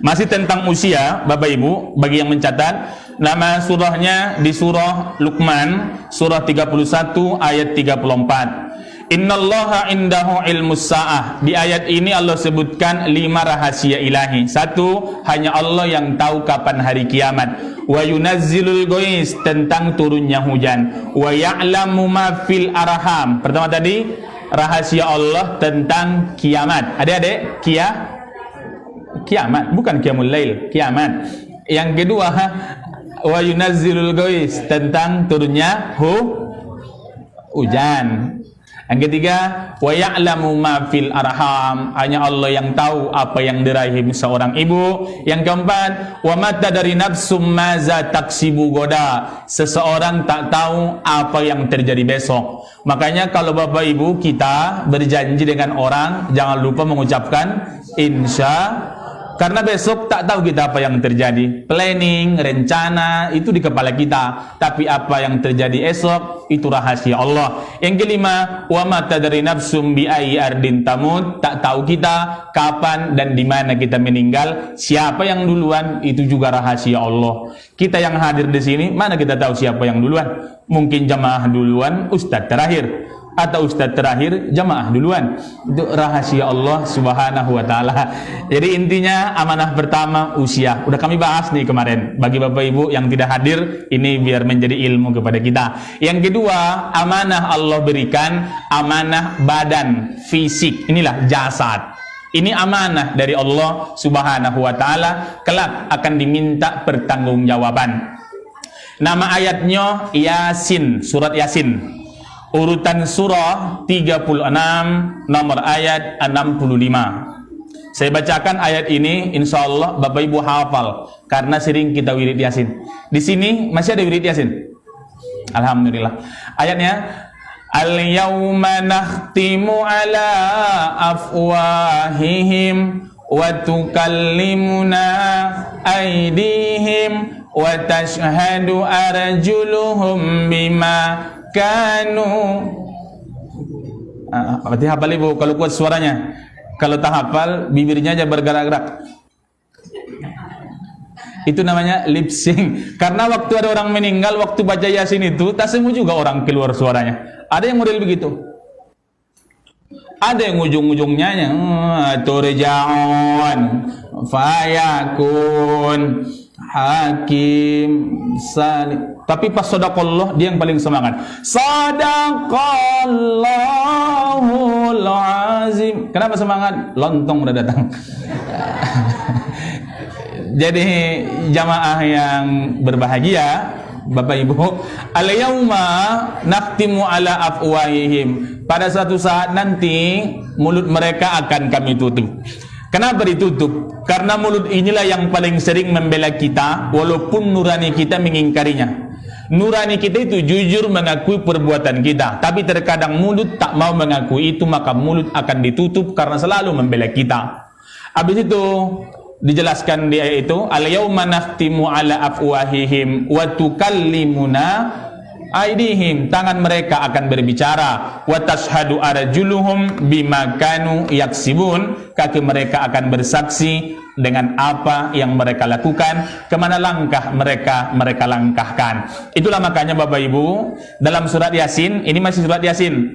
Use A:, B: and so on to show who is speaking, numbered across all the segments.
A: Masih tentang usia, Bapak Ibu, bagi yang mencatat, nama surahnya di surah Luqman, surah 31 ayat 34. Innallaha indahu ilmus sa'ah. Di ayat ini Allah sebutkan 5 rahasia ilahi. 1, hanya Allah yang tahu kapan hari kiamat. Wa yunazzilul ghais, tentang turunnya hujan. Wa ya'lamu ma fil arham. Pertama tadi rahasia Allah tentang kiamat. Adik-adik, kiamat bukan qiyamul lail, kiamat. Yang kedua, wa yunazzilul ghais, tentang turunnya hujan. Yang ketiga, wa ya'lamu ma fil arham, hanya Allah yang tahu apa yang di rahim seorang ibu. Yang keempat, wa ma tadri nafsum maza taksibu goda, seseorang tak tahu apa yang terjadi besok. Makanya kalau Bapak Ibu kita berjanji dengan orang, jangan lupa mengucapkan insya, karena besok tak tahu kita apa yang terjadi. Planning, rencana itu di kepala kita, tapi apa yang terjadi esok itu rahasia Allah. Yang kelima, wa ma tadri nafsum bi ayyi ardin tamut, tak tahu kita kapan dan di mana kita meninggal. Siapa yang duluan itu juga rahasia Allah. Kita yang hadir di sini, mana kita tahu siapa yang duluan? Mungkin jamaah duluan, ustadz terakhir, atau ustadz terakhir, jamaah duluan. Itu rahasia Allah subhanahu wa ta'ala. Jadi intinya amanah pertama usia, udah kami bahas nih kemarin. Bagi Bapak Ibu yang tidak hadir, ini biar menjadi ilmu kepada kita. Yang kedua, amanah Allah berikan, amanah badan, fisik. Inilah jasad. Ini amanah dari Allah subhanahu wa ta'ala, kelak akan diminta pertanggungjawaban. Nama ayatnya Yasin, surat Yasin. Urutan surah 36, nomor ayat 65. Saya bacakan ayat ini, insya Allah Bapak Ibu hafal, karena sering kita wirid Yasin. Di sini masih ada wirid Yasin. Alhamdulillah. Ayatnya, al-yawma nakhtimu ala afwahihim wa tukallimuna aydihim wa tashhadu arjuluhum bima kanu. Berarti hafal Ibu kalau kuat suaranya. Kalau tak hafal, bibirnya aja bergerak-gerak. Itu namanya lip sync. Karena waktu ada orang meninggal, waktu baca Yasin itu, tak semua juga orang keluar suaranya. Ada yang model begitu. Ada yang ujung-ujungnya turja'un, fayakun, hakim, salim. Tapi pas sadaqallah dia yang paling semangat. Sadaqallahul azim. Kenapa semangat? Lontong udah datang. Jadi jamaah yang berbahagia, Bapak Ibu, al-yauma nakhtimu ala afwahihim. Pada suatu saat nanti mulut mereka akan kami tutup. Kenapa ditutup? Karena mulut inilah yang paling sering membela kita, walaupun nurani kita mengingkarinya. Nurani kita itu jujur mengakui perbuatan kita, tapi terkadang mulut tak mau mengakui itu, maka mulut akan ditutup karena selalu membela kita. Habis itu dijelaskan di ayat itu, al-yauma nakhtimu ala afwahihim wa tukallimuna aydihim, tangan mereka akan berbicara, wa tashhadu arjuluhum bima kanu yaksibun, kaki mereka akan bersaksi dengan apa yang mereka lakukan, kemana langkah mereka langkahkan. Itulah makanya Bapak Ibu, dalam surat Yasin, ini masih surat Yasin,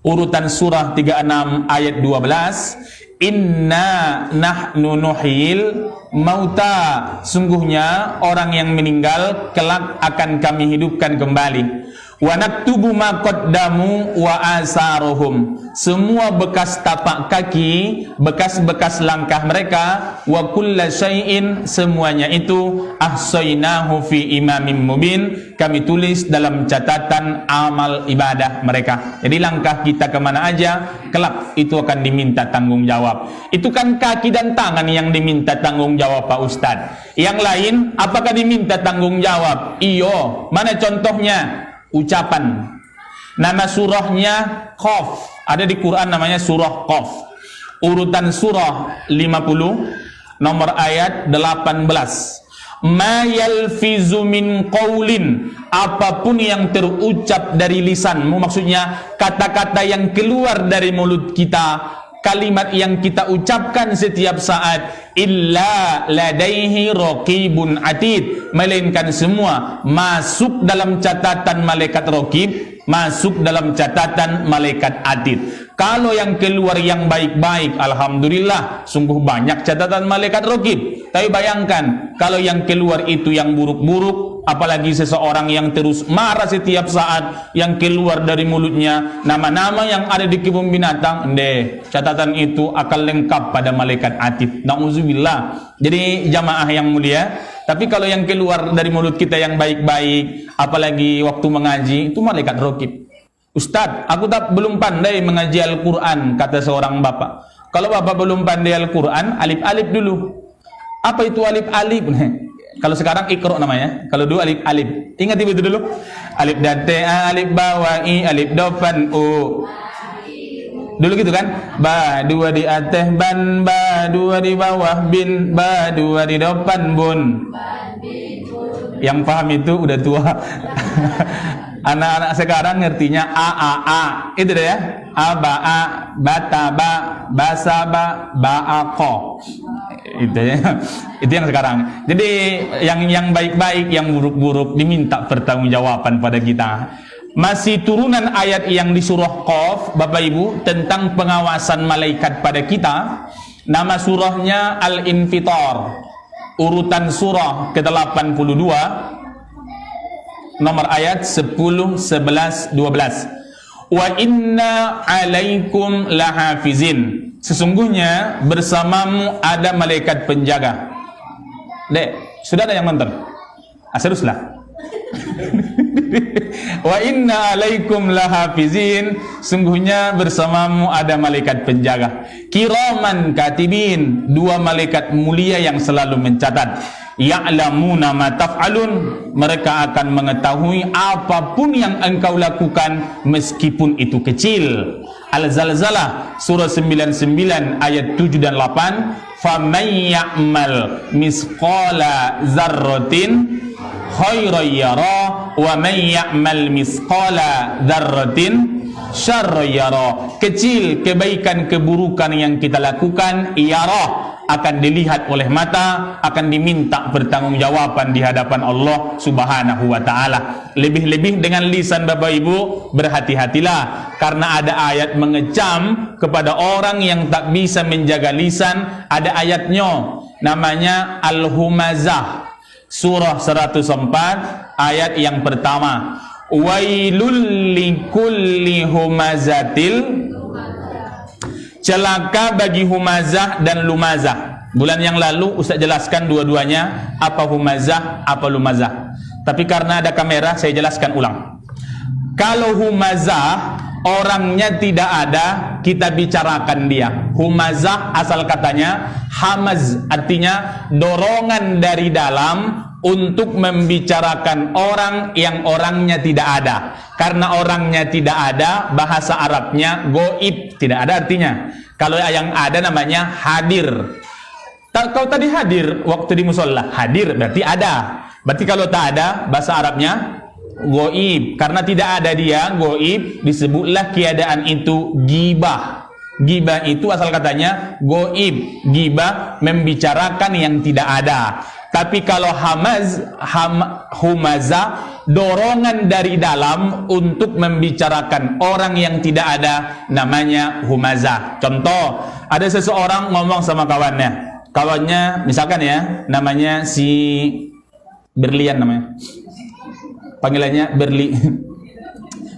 A: urutan surah 36 ayat 12, inna nahnu nuhyil mauta, sungguhnya orang yang meninggal kelak akan kami hidupkan kembali. Wa naktubu ma qaddamu wa asaruhum, semua bekas tapak kaki, bekas-bekas langkah mereka, wa kulla syai'in, semuanya itu ahsaynahu fi imamin mubin, kami tulis dalam catatan amal ibadah mereka. Jadi langkah kita kemana aja, kelak itu akan diminta tanggung jawab. Itu kan kaki dan tangan yang diminta tanggung jawab Pak Ustadz. Yang lain apakah diminta tanggung jawab? Iyo, mana contohnya? Ucapan. Nama surahnya Qaf, ada di Quran namanya surah Qaf. Urutan surah 50, nomor ayat 18. Ma yalfizu min qaulin, apapun yang terucap dari lisanmu, maksudnya kata-kata yang keluar dari mulut kita, kalimat yang kita ucapkan setiap saat, illa ladaihi raqibun atid, melainkan semua masuk dalam catatan malaikat raqib, masuk dalam catatan malaikat atid. Kalau yang keluar yang baik-baik, alhamdulillah, sungguh banyak catatan malaikat raqib. Tapi bayangkan kalau yang keluar itu yang buruk-buruk, apalagi seseorang yang terus marah setiap saat, yang keluar dari mulutnya nama-nama yang ada di kebun binatang, catatan itu akan lengkap pada malaikat atid. Nauzubillah. Jadi jamaah yang mulia, tapi kalau yang keluar dari mulut kita yang baik-baik, apalagi waktu mengaji, itu malaikat raqib. Ustadz, aku belum pandai mengaji Al-Quran, kata seorang bapak. Kalau bapak belum pandai Al-Quran, alif-alif dulu. Apa itu alif-alif? Kalau sekarang ikro namanya. Kalau dulu alif-alif. Ingat itu dulu. Alif date, alif bawa'i, alif dopan u. Dulu gitu kan? Ba dua di atas ban, ba dua di bawah bin, ba dua di depan bun. Yang paham itu udah tua. Anak-anak sekarang ngertinya a. Itu deh ya. A ba a, bata ba, basa ba, ko. Itu ya. Itu yang sekarang. Jadi yang baik-baik, yang buruk-buruk diminta pertanggungjawaban pada kita. Masih turunan ayat yang di surah Qaf, Bapak Ibu, tentang pengawasan malaikat pada kita. Nama surahnya Al-Infitar. Urutan surah ke-82, nomor ayat 10, 11, 12. Wa inna alaikum lahafizin. Sesungguhnya bersamamu ada malaikat penjaga. Dek, sudah ada yang nonton? Seriuslah. Wa inna alaikum lahafizin. Sungguhnya bersamamu ada malaikat penjaga. Kiraman katibin. Dua malaikat mulia yang selalu mencatat. Ya'lamuna ma taf'alun. Mereka akan mengetahui apapun yang engkau lakukan meskipun itu kecil. Al-Zalzalah surah 99 ayat 7 dan 8. Faman ya'mal misqala dzarratin khairan yara wa man ya'mal misqala dzarratin syarran yara. Kecil kebaikan keburukan yang kita lakukan, yara, akan dilihat oleh mata, akan diminta pertanggungjawaban di hadapan Allah Subhanahu wa taala. Lebih-lebih dengan lisan Bapak Ibu, berhati-hatilah karena ada ayat mengecam kepada orang yang tak bisa menjaga lisan. Ada ayatnya, namanya Al-Humazah, surah 104 ayat yang pertama. Wailul likulli humazatil, celaka bagi humazah dan lumazah. Bulan yang lalu Ustaz jelaskan dua-duanya, apa humazah, apa lumazah. Tapi karena ada kamera, saya jelaskan ulang. Kalau humazah, orangnya tidak ada, kita bicarakan dia. Humazah asal katanya hamaz, artinya dorongan dari dalam untuk membicarakan orang yang orangnya tidak ada. Karena orangnya tidak ada, bahasa Arabnya goib, tidak ada artinya. Kalau yang ada namanya hadir. Kau tadi hadir waktu di musola, hadir berarti ada. Berarti kalau tak ada, bahasa Arabnya goib. Karena tidak ada dia, goib, disebutlah keadaan itu gibah. Gibah itu asal katanya goib. Gibah membicarakan yang tidak ada. Tapi kalau humazah, dorongan dari dalam untuk membicarakan orang yang tidak ada, namanya humazah. Contoh, ada seseorang ngomong sama kawannya. Kawannya misalkan ya, namanya si Berlian namanya. Panggilannya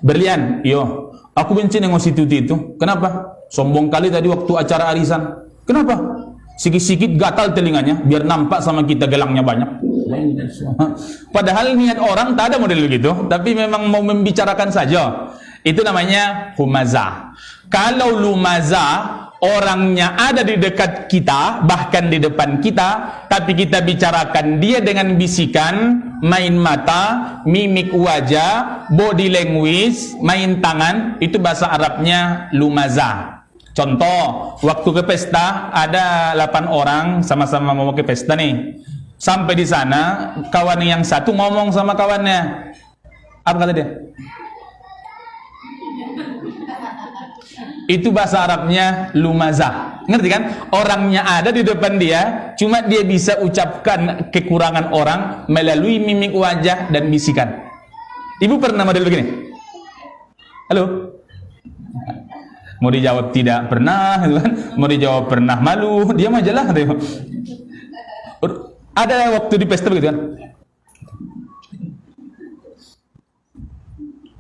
A: Berlian, yo, aku benci nengok si Tuti itu. Kenapa? Sombong kali tadi waktu acara arisan. Kenapa? Sikit-sikit gatal telinganya, biar nampak sama kita gelangnya banyak. Padahal niat orang tak ada model begitu, tapi memang mau membicarakan saja. Itu namanya humazah. Kalau lumazah, orangnya ada di dekat kita, bahkan di depan kita, tapi kita bicarakan dia dengan bisikan, main mata, mimik wajah, body language, main tangan, itu bahasa Arabnya lumazah. Contoh, waktu ke pesta ada 8 orang sama-sama mau ke pesta nih. Sampai di sana, kawan yang satu ngomong sama kawannya. Apa kata dia? Itu bahasa Arabnya lumazah. Ngerti kan? Orangnya ada di depan dia, cuma dia bisa ucapkan kekurangan orang melalui mimik wajah dan bisikan. Ibu pernah model begini? Halo? Mau dijawab tidak pernah, gitu kan? Mau dijawab pernah, malu, diam aja lah. Ada waktu di pesta begitu kan?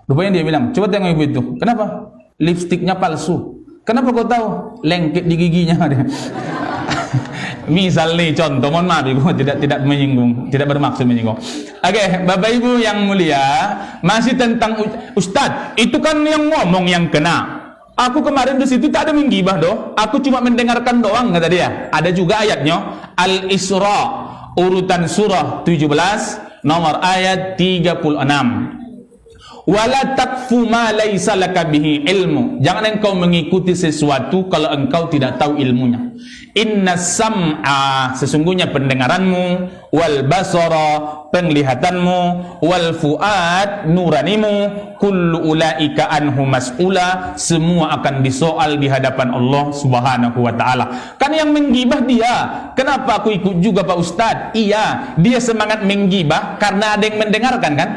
A: Rupanya dia bilang, coba tengok ibu itu. Kenapa? Lipstiknya palsu. Kenapa kau tahu? Lengket di giginya. Misal nih contoh, mohon maaf ibu, tidak menyinggung, tidak bermaksud menyinggung. Oke, Bapak Ibu yang mulia, masih tentang Ustadz, itu kan yang ngomong yang kena. Aku kemarin di situ tak ada menggibah doh. Aku cuma mendengarkan doang, kata dia. Ada juga ayatnya Al-Isra, urutan surah 17, nomor ayat 36. Wala taqfu ma laisa laka bihi ilmu. Jangan engkau mengikuti sesuatu kalau engkau tidak tahu ilmunya. Inna sam'a, sesungguhnya pendengaranmu, wal basara, penglihatanmu, wal fuad, nuranimu, kullu ulaika anhu mas'ula, semua akan disoal di hadapan Allah Subhanahu wa taala. Kan yang menggibah dia. Kenapa aku ikut juga Pak Ustadz? Iya, dia semangat menggibah karena ada yang mendengarkan kan?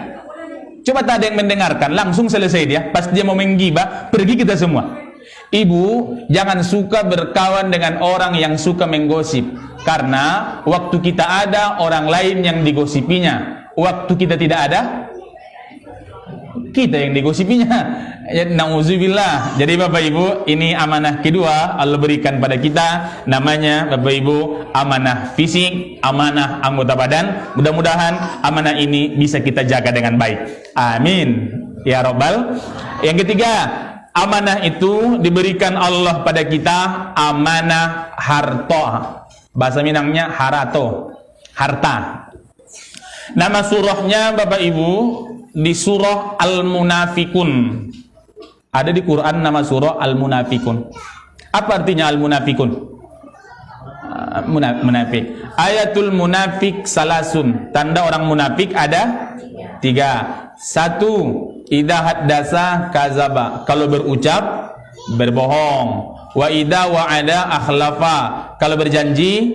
A: Coba tak ada yang mendengarkan, langsung selesai dia. Pas dia mau menggibah, pergi kita semua. Ibu, jangan suka berkawan dengan orang yang suka menggosip. Karena waktu kita ada, orang lain yang digosipinya. Waktu kita tidak ada, kita yang digosipinya. Ya, nauzubillah. Jadi Bapak Ibu, ini amanah kedua Allah berikan pada kita, namanya Bapak Ibu amanah fisik, amanah anggota badan. Mudah-mudahan amanah ini bisa kita jaga dengan baik. Amin ya robbal. Yang ketiga, amanah itu diberikan Allah pada kita, amanah harta. Bahasa Minangnya harato, harta. Nama surahnya Bapak Ibu di surah Al-Munafikun. Ada di Quran nama surah Al-Munafikun. Apa artinya Al-Munafikun? Munafik. Ayatul munafik salasun. Tanda orang munafik ada 3. 1. Idza haddasa kazaba. Kalau berucap berbohong. Wa idza wa'ada akhlafa. Kalau berjanji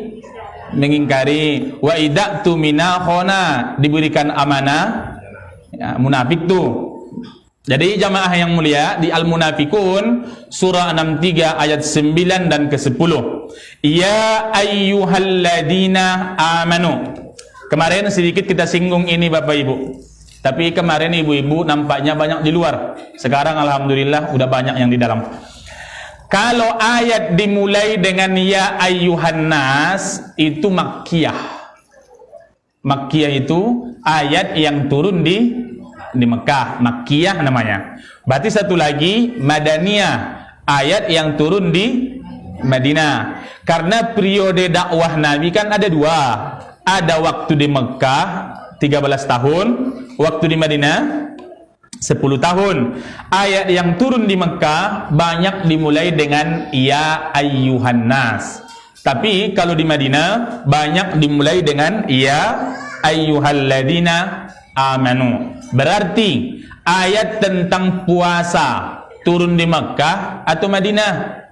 A: mengingkari. Wa idza tumina khona. Diberikan amanah. Ya, munafik tuh. Jadi jamaah yang mulia, di Al-Munafikun surah 63 ayat 9 dan ke-10. Ya ayyuhalladzina amanu. Kemarin sedikit kita singgung ini Bapak Ibu. Tapi kemarin ibu-ibu nampaknya banyak di luar. Sekarang alhamdulillah udah banyak yang di dalam. Kalau ayat dimulai dengan ya ayyuhan nas itu makkiyah. Makkiyah itu ayat yang turun di Mekah, Makkiyah namanya. Berarti satu lagi Madaniyah, ayat yang turun di Madinah. Karena periode dakwah Nabi kan ada 2. Ada waktu di Mekah 13 tahun, waktu di Madinah 10 tahun. Ayat yang turun di Mekah banyak dimulai dengan ya ayyuhan nas. Tapi kalau di Madinah banyak dimulai dengan ya ayyuhalladzina amanu. Berarti ayat tentang puasa turun di Makkah atau Madinah?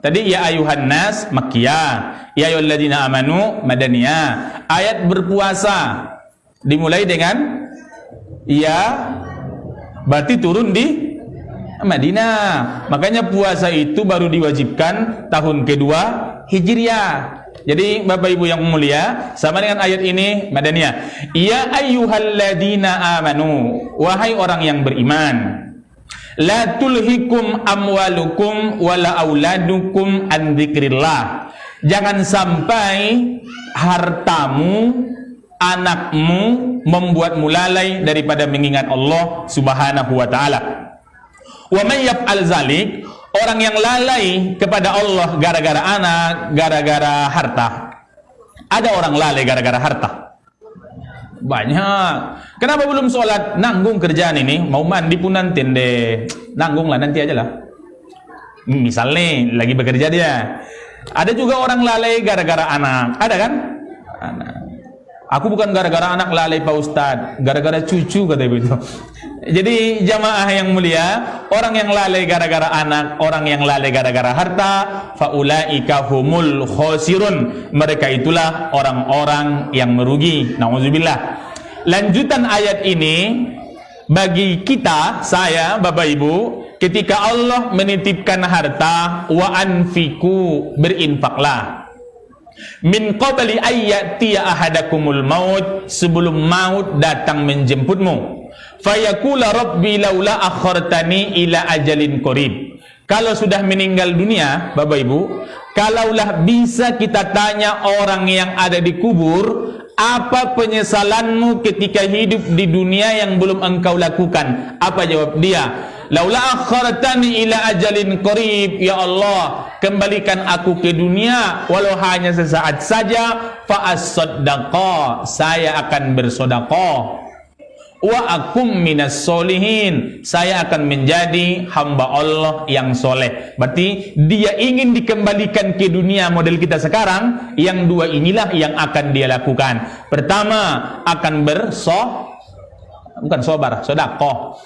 A: Tadi ya ayuhan nas Makkiyah, ya ayyuhalladzina amanu Madaniyah. Ayat berpuasa dimulai dengan ya, berarti turun di Madinah. Makanya puasa itu baru diwajibkan tahun kedua Hijriah. Jadi Bapak Ibu yang mulia, sama dengan ayat ini Madaniyah. Ya ayyuhalladzina amanu, wahai orang yang beriman. La tulhikum amwalukum wala auladukum an dzikrillah. Jangan sampai hartamu, anakmu membuatmu lalai daripada mengingat Allah Subhanahu wa taala. Wa may yaf'al zalik, orang yang lalai kepada Allah gara-gara anak, gara-gara harta. Ada orang lalai gara-gara harta. Banyak. Kenapa belum sholat? Nanggung kerjaan ini. Mau mandi pun nanti deh. Nanggung lah, nanti aja lah. Misal nih, lagi bekerja dia. Ada juga orang lalai gara-gara anak. Ada kan? Anak. Aku bukan gara-gara anak lalai Pak Ustadz. Gara-gara cucu kata ibu itu. Jadi jamaah yang mulia, orang yang lalai gara-gara anak, orang yang lalai gara-gara harta, faulaika humul khosirun. Mereka itulah orang-orang yang merugi. Nauzubillah. Lanjutan ayat ini bagi kita, saya, Bapak Ibu, ketika Allah menitipkan harta, wa anfiku, berinfaklah. Min qabli ayyatiya ahadakumul maut, sebelum maut datang menjemputmu. Fayaqula rabbi laula akhartani ila ajalin qarib. Kalau sudah meninggal dunia, Bapak Ibu, kalaulah bisa kita tanya orang yang ada di kubur, apa penyesalanmu ketika hidup di dunia yang belum engkau lakukan? Apa jawab dia? Laula akhartani ila ajalin qarib, ya Allah, kembalikan aku ke dunia walau hanya sesaat saja, fa as-saddaqa, saya akan bersedekah. Wa akum minas solihin, saya akan menjadi hamba Allah yang soleh. Berarti dia ingin dikembalikan ke dunia model kita sekarang. Yang dua inilah yang akan dia lakukan. Pertama, akan sodakoh.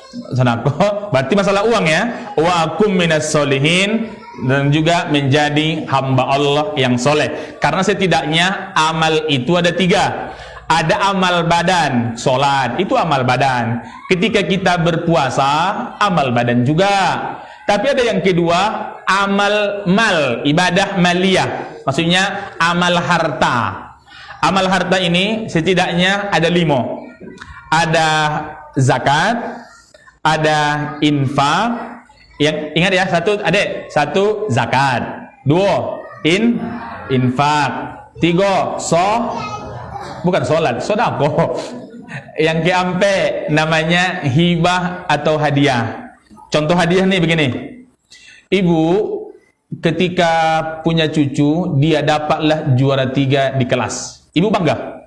A: Berarti masalah uang ya. Wa akum minas solihin, dan juga menjadi hamba Allah yang soleh. Karena setidaknya amal itu ada tiga. Ada amal badan, sholat, itu amal badan. Ketika kita berpuasa, amal badan juga. Tapi ada yang kedua, amal mal, ibadah maliyah. Maksudnya amal harta. Amal harta ini setidaknya ada 5. Ada zakat, ada infak. Yang ingat ya, satu zakat, 2 infak, 3 bukan sholat, sodako. Yang keempat namanya hibah atau hadiah. Contoh hadiah nih begini. Ibu ketika punya cucu, dia dapatlah juara 3 di kelas. Ibu bangga.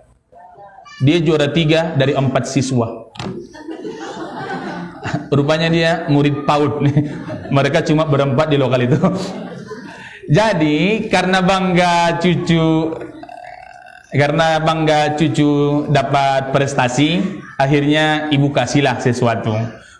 A: Dia juara 3 dari 4 siswa. Rupanya dia murid PAUD nih. Mereka cuma berempat di lokal itu. Jadi karena bangga cucu dapat prestasi, akhirnya ibu kasihlah sesuatu.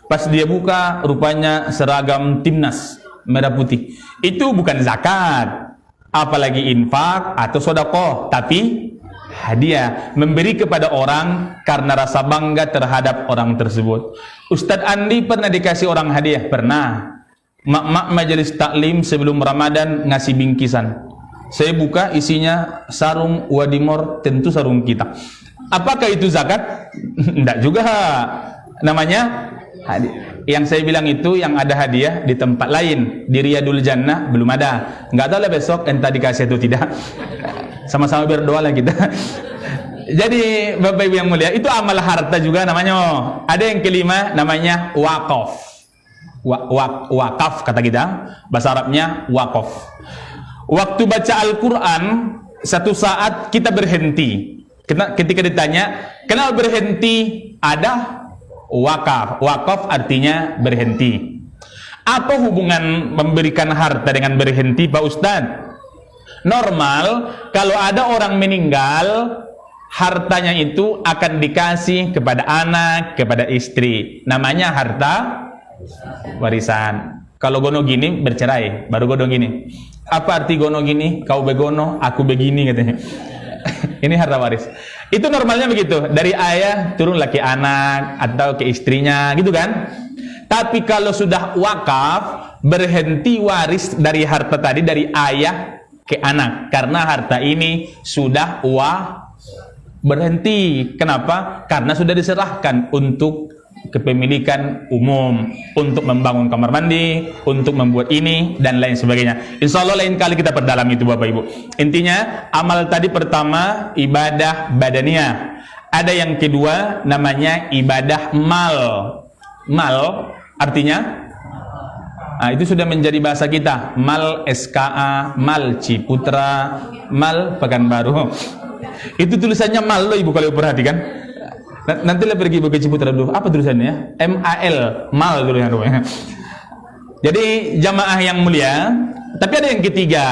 A: Pas dia buka, rupanya seragam timnas merah putih. Itu bukan zakat, apalagi infak atau sedekah, tapi hadiah, memberi kepada orang karena rasa bangga terhadap orang tersebut. Ustadz Andi pernah dikasih orang hadiah? Pernah. Mak majelis taklim sebelum Ramadan ngasih bingkisan. Saya buka, isinya sarung wadimor, tentu sarung kita. Apakah itu zakat? Tidak juga. Namanya hadiah. Yang saya bilang itu yang ada hadiah di tempat lain. Di Riyadul Jannah belum ada. Nggak tahu lah besok entah dikasih atau tidak. Sama-sama berdoa lah kita. Jadi Bapak Ibu yang mulia, itu amal harta juga namanya. Ada yang kelima namanya wakaf. Wakaf kata kita. Bahasa Arabnya wakaf. Waktu baca Al-Quran, satu saat kita berhenti. Ketika ditanya, kenapa berhenti? Ada wakaf. Wakaf artinya berhenti. Apa hubungan memberikan harta dengan berhenti, Pak Ustadz? Normal, kalau ada orang meninggal, hartanya itu akan dikasih kepada anak, kepada istri. Namanya harta warisan. Kalau gono gini, bercerai. Baru gono gini. Apa arti gono gini? Kau begono, aku begini katanya. Ini harta waris. Itu normalnya begitu. Dari ayah turunlah ke anak atau ke istrinya, gitu kan? Tapi kalau sudah wakaf, berhenti waris dari harta tadi, dari ayah ke anak. Karena harta ini sudah berhenti. Kenapa? Karena sudah diserahkan untuk kepemilikan umum, untuk membangun kamar mandi, untuk membuat ini dan lain sebagainya. Insya Allah lain kali kita perdalam itu Bapak Ibu. Intinya amal tadi pertama ibadah badaniah. Ada yang kedua namanya ibadah mal. Mal artinya itu sudah menjadi bahasa kita. Mal SKA, mal Ciputra, mal Pekanbaru. Itu tulisannya mal loh Ibu kalau perhatikan. Nanti lah pergi ke Ciputra dulu. Apa tulisannya? MAL, mal tulisannya. Jadi jamaah yang mulia, tapi ada yang ketiga.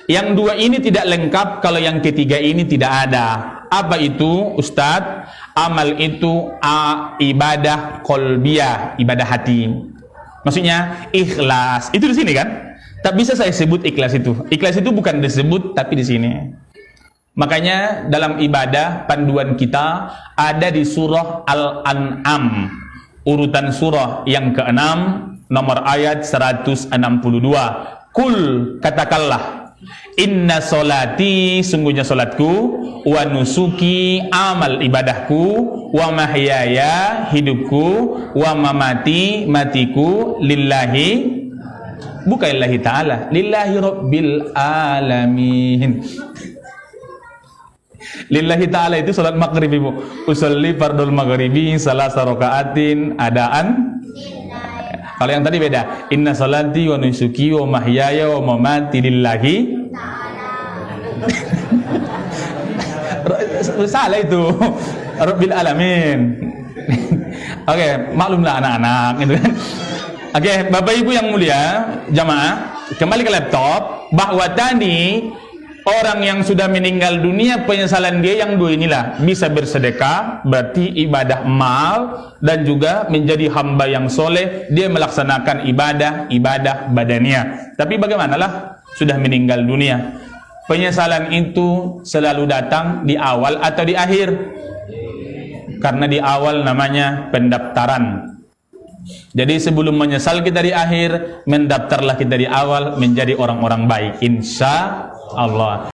A: Yang dua ini tidak lengkap kalau yang ketiga ini tidak ada. Apa itu, Ustadz? Amal itu ibadah qalbiyah, ibadah hati. Maksudnya ikhlas. Itu di sini kan? Tak bisa saya sebut ikhlas itu. Ikhlas itu bukan disebut tapi di sini. Makanya dalam ibadah panduan kita ada di surah Al-An'am. Urutan surah yang ke-6 nomor ayat 162. Kul, katakanlah, inna solati, sungguhnya solatku, wa nusuki, amal ibadahku, wa mahyaya, hidupku, wa mamati, matiku, lillahi, bukan lillahi ta'ala, lillahi rabbil alamin. Lillahi ta'ala itu salat maghrib, ibu. Usolli fardul maghribi salasa rakaatin adaan. Kalau yang tadi beda. Inna salati wa nusuki wa mahyaya wa mamati lillahi salah itu. Rabbil alamin. Oke, maklumlah anak-anak gitu kan. Oke, Bapak Ibu yang mulia, jamaah, kembali ke laptop. Bahwa tadi orang yang sudah meninggal dunia, penyesalan dia yang dua inilah. Bisa bersedekah, berarti ibadah mal, dan juga menjadi hamba yang soleh. Dia melaksanakan ibadah badania. Tapi bagaimanalah sudah meninggal dunia? Penyesalan itu selalu datang di awal atau di akhir? Karena di awal namanya pendaftaran. Jadi sebelum menyesal kita di akhir, mendaftarlah kita di awal menjadi orang-orang baik, insya Allah.